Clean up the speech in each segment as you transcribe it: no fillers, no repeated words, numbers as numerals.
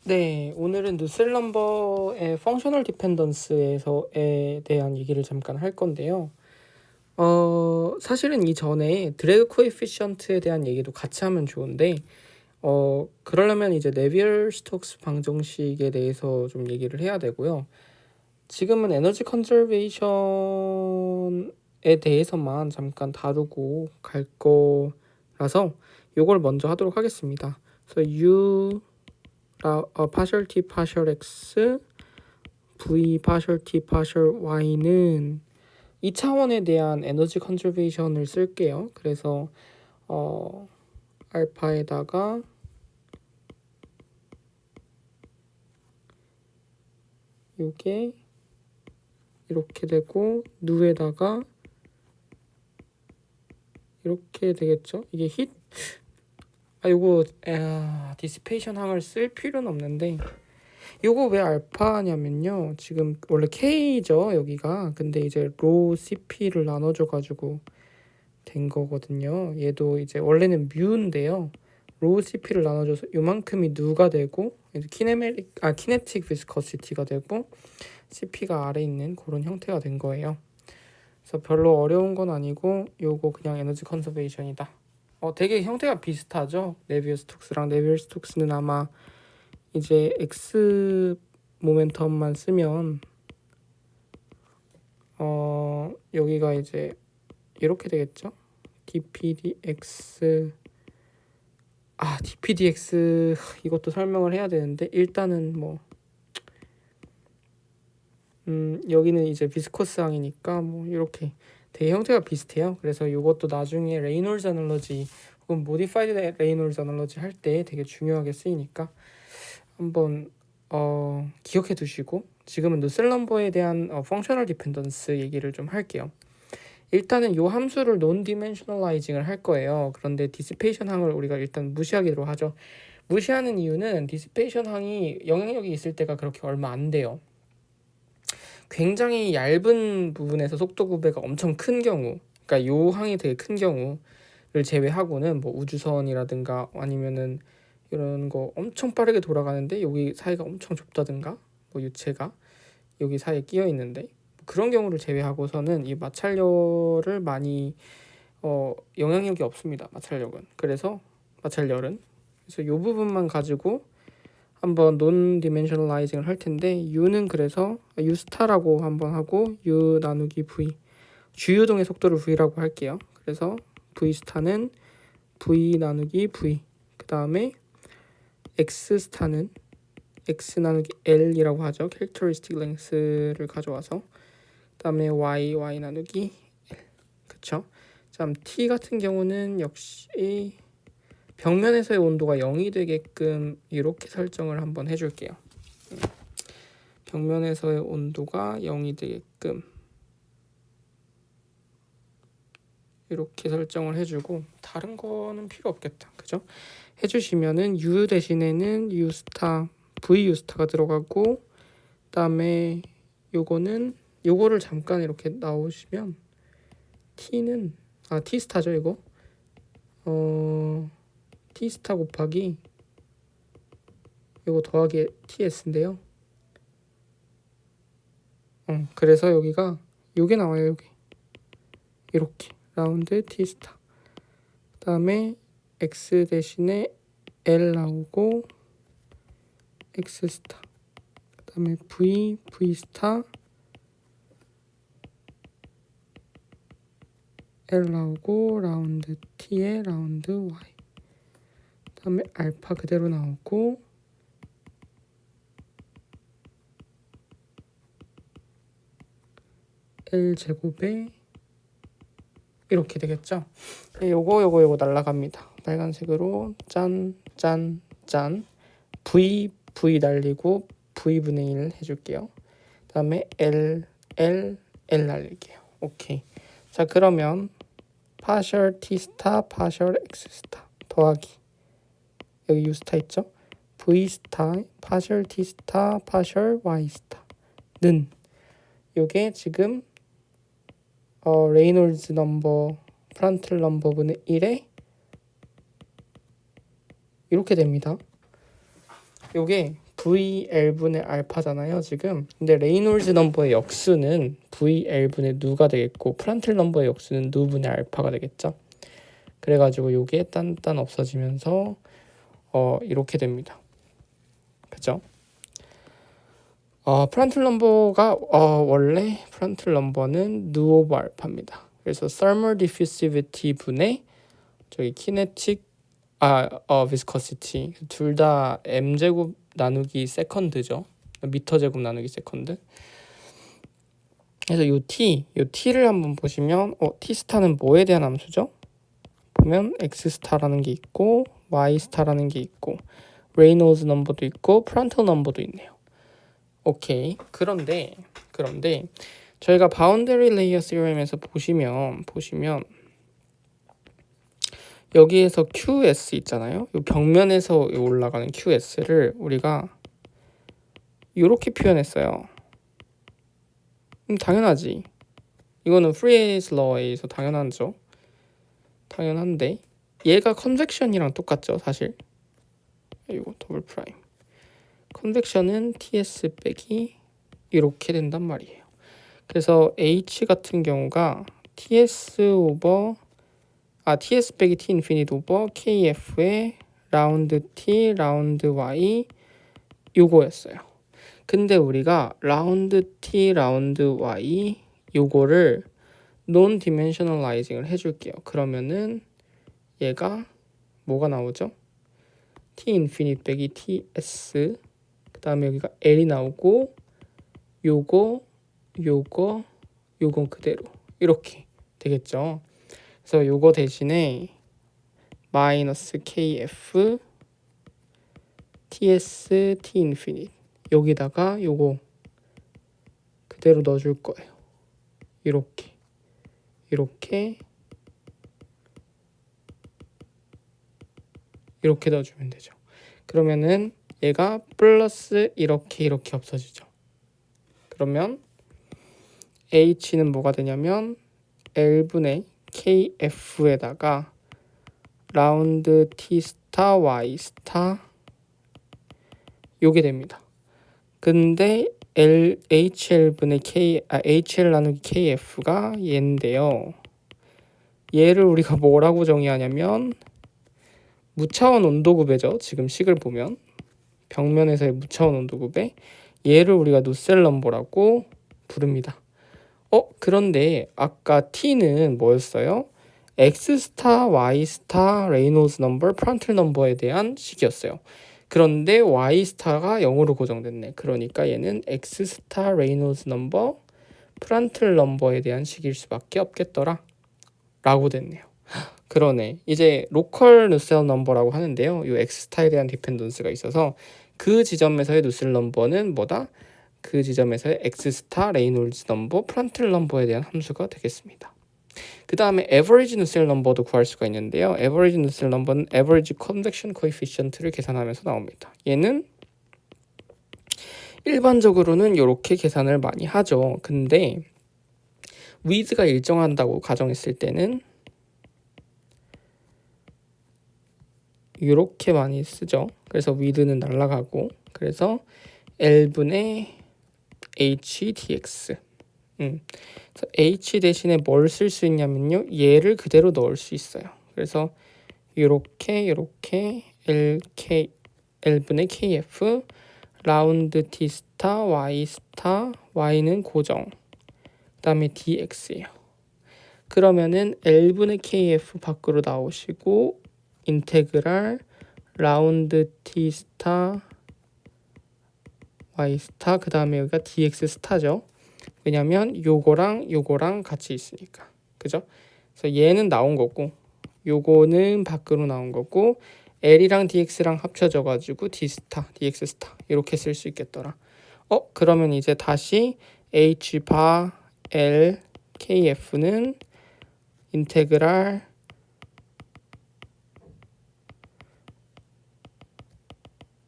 네, 오늘은 누셀넘버의 펑셔널 디펜던스에 대한 얘기를 잠깐 할 건데요. 사실은 이전에 드래그 코에피션트에 대한 얘기도 같이 하면 좋은데, 그러려면 이제 네비얼 스톡스 방정식에 대해서 좀 얘기를 해야 되고요. 지금은 에너지 컨저베이션에 대해서만 잠깐 다루고 갈 거라서 요걸 먼저 하도록 하겠습니다. 그래서 U partial t partial x v partial t partial y는 2차원에 대한 에너지 컨저베이션을 쓸게요. 그래서 알파에다가 요게 이렇게 되고 누에다가 이렇게 되겠죠. 이게 요거 디시페이션 항을 쓸 필요는 없는데 요거 왜 알파냐면요. 지금 원래 K죠 여기가. 근데 이제 로 CP를 나눠줘가지고 된 거거든요. 얘도 이제 원래는 뮤인데요. 로 CP를 나눠줘서 요만큼이 누가 되고 이제 키네틱 비스커시티가 되고 CP가 아래 있는 그런 형태가 된 거예요. 그래서 별로 어려운 건 아니고 요거 그냥 에너지 컨서베이션이다. 되게 형태가 비슷하죠. 네비얼 스톡스랑 네비얼 스톡스는 아마 이제 X 모멘텀만 쓰면 여기가 이제 이렇게 되겠죠. dpdx dpdx 이것도 설명을 해야 되는데 일단은 뭐 여기는 이제 비스코스항이니까 뭐 이렇게 되게 형태가 비슷해요. 그래서 이것도 나중에 레이놀즈 애널러지 혹은 모디파이드 레이놀즈 애널러지 할 때 되게 중요하게 쓰이니까 한번 기억해 두시고 지금은 누셀넘버에 대한 펑셔널 디펜던스 얘기를 좀 할게요. 일단은 요 함수를 논 디멘셔널라이징을 할 거예요. 그런데 디시페이션 항을 우리가 일단 무시하기로 하죠. 무시하는 이유는 디시페이션 항이 영향력이 있을 때가 그렇게 얼마 안 돼요. 굉장히 얇은 부분에서 속도 구배가 엄청 큰 경우, 그러니까 요 항이 되게 큰 경우를 제외하고는 뭐 우주선이라든가 아니면은 이런 거 엄청 빠르게 돌아가는데 여기 사이가 엄청 좁다든가 뭐 유체가 여기 사이에 끼어 있는데 그런 경우를 제외하고서는 이 마찰열을 많이 영향력이 없습니다. 마찰열은 그래서 이 부분만 가지고 한번 논 디멘셔널라이징을 할 텐데 U는 그래서 U 스타라고 한번 하고 U 나누기 V 주유동의 속도를 V라고 할게요. 그래서 V 스타는 V 나누기 V 그 다음에 X 스타는 X 나누기 L이라고 하죠. 캐릭터리스틱 랭스를 가져와서 그 다음에 Y 나누기 L 그쵸? 자, T 같은 경우는 역시 벽면에서의 온도가 0이 되게끔 이렇게 설정을 한번 해줄게요. 벽면에서의 온도가 0이 되게끔 이렇게 설정을 해주고 다른 거는 필요 없겠다. 그죠? 해주시면은 U 대신에는 U 스타, V U 스타가 들어가고 그다음에 요거를 잠깐 이렇게 나오시면 T는 T 스타죠 이거. T 스타 곱하기 이거 더하기 TS인데요. 그래서 여기가 요게 나와요. 여기 이렇게 라운드 T 스타. 그다음에 X 대신에 L 나오고 X 스타. 그다음에 V 스타 L 나오고 라운드 T에 라운드 Y. 그다음에 알파 그대로 나오고 L 제곱에 이렇게 되겠죠. 요거 날라갑니다. 빨간색으로 짠 V 날리고 V분의 1 해줄게요. 그 다음에 L 날릴게요. 오케이. 자 그러면 partial T 스타 partial X 스타 더하기 여기 U 스타 있죠? V 스타 partial T 스타 partial Y 스타는 요게 지금 레이놀즈 넘버 프란틀 넘버분의 1에 이렇게 됩니다. 요게 VL분의 알파잖아요 지금. 근데 레이놀즈 넘버의 역수는 VL분의 누가 되겠고 프란틀 넘버의 역수는 누분의 알파가 되겠죠. 그래가지고 요게 딴딴 없어지면서 이렇게 됩니다. 그죠? 프란틀 넘버가 원래 프란틀 넘버는 누 오브 알파입니다. 그래서 thermal diffusivity 분의 저기 kinetic viscosity 둘 다 m제곱 나누기 세컨드죠. 미터 제곱 나누기 세컨드. 그래서 요 t를 한번 보시면 t 스타는 뭐에 대한 함수죠? 보면 x 스타라는 게 있고 y 스타라는 게 있고 레이놀즈 넘버도 있고 프란틀 넘버도 있네요. 오케이. 그런데 저희가 바운더리 레이어 시럼에서 보시면 여기에서 QS 있잖아요. 이 벽면에서 올라가는 QS를 우리가 이렇게 표현했어요. 당연하지. 이거는 프리에이스 러에서 당연하죠. 당연한데 얘가 컨벡션이랑 똑같죠, 사실. 이거 더블 프라임. 컨벡션은 TS 빼기 이렇게 된단 말이에요. 그래서 H 같은 경우가 TS 빼기 T 인피니트 오버 KF의 라운드 T, 라운드 Y 요거였어요. 근데 우리가 라운드 T, 라운드 Y 요거를 논 디멘셔널라이징을 해줄게요. 그러면은 얘가 뭐가 나오죠? T 인피니트 빼기 TS 그 다음에 여기가 L이 나오고 요건 그대로 이렇게 되겠죠. 그래서 요거 대신에 마이너스 KF TS T 인피니트 여기다가 요거 그대로 넣어줄 거예요. 이렇게 넣어주면 되죠. 그러면은 얘가 플러스 이렇게 없어지죠. 그러면 H는 뭐가 되냐면 L분의 KF에다가 라운드 T 스타 Y 스타 요게 됩니다. 근데 HL분의 HL 나누기 KF가 얘인데요. 얘를 우리가 뭐라고 정의하냐면 무차원 온도급배죠. 지금 식을 보면 벽면에서의 무차원 온도급배 얘를 우리가 누셀 넘버라고 부릅니다. 그런데 아까 T는 뭐였어요? X 스타, Y 스타, 레이놀즈 넘버, 프란틀 넘버에 대한 식이었어요. 그런데 Y 스타가 0으로 고정됐네. 그러니까 얘는 X 스타, 레이놀즈 넘버, 프란틀 넘버에 대한 식일 수밖에 없겠더라 라고 됐네요. 그러네. 이제 로컬 누셀 넘버라고 하는데요. 이 X 스타에 대한 디펜던스가 있어서 그 지점에서의 누셀 넘버는 뭐다? 그 지점에서의 X 스타, 레이놀즈 넘버, 프란틀 넘버에 대한 함수가 되겠습니다. 그 다음에 average 누셀 넘버도 구할 수가 있는데요. average 누셀 넘버는 average convection coefficient를 계산하면서 나옵니다. 얘는 일반적으로는 이렇게 계산을 많이 하죠. 근데 width가 일정한다고 가정했을 때는 이렇게 많이 쓰죠. 그래서 width는 날라가고 그래서 L분의 H dx 그래서 H 대신에 뭘 쓸 수 있냐면요. 얘를 그대로 넣을 수 있어요. 그래서 이렇게 L분의 KF 라운드 T 스타 Y 스타 Y는 고정 그 다음에 dx예요. 그러면은 L분의 KF 밖으로 나오시고 인테그랄 라운드 T 스타 Y 스타 그 다음에 여기가 dx 스타죠. 왜냐면 요거랑 같이 있으니까. 그죠? 그래서 얘는 나온 거고 요거는 밖으로 나온 거고 L이랑 dx랑 합쳐져 가지고 d 스타, dx 스타 이렇게 쓸 수 있겠더라. 그러면 이제 다시 h 바 L kf는 인테그랄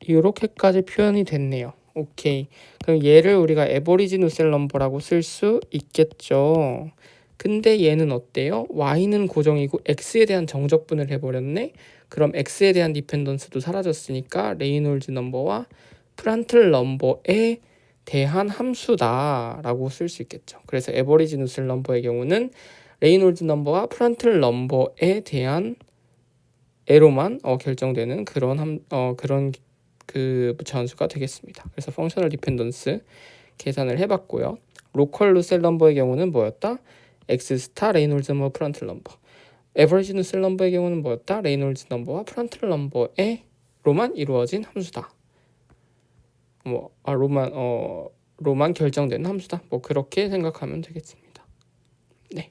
이렇게까지 표현이 됐네요. 오케이. 그럼 얘를 우리가 에버리지 누셀 넘버라고 쓸 수 있겠죠. 근데 얘는 어때요? y는 고정이고 x에 대한 정적분을 해버렸네. 그럼 x에 대한 디펜던스도 사라졌으니까 레이놀즈 넘버와 프란틀 넘버에 대한 함수다라고 쓸 수 있겠죠. 그래서 에버리지 누슬 넘버의 경우는 레이놀즈 넘버와 프란틀 넘버에 대한 애로만 결정되는 그런 그 무차함수가 되겠습니다. 그래서 펑셔널 디펜던스 계산을 해봤고요. 로컬 누셀 넘버의 경우는 뭐였다? x 스타 레이놀즈 넘버 프란틀 넘버. 에버리지 누셀 넘버의 경우는 뭐였다? 레이놀즈 넘버와 프란틀 넘버로만 이루어진 함수다. 로만 결정되는 함수다. 뭐 그렇게 생각하면 되겠습니다. 네.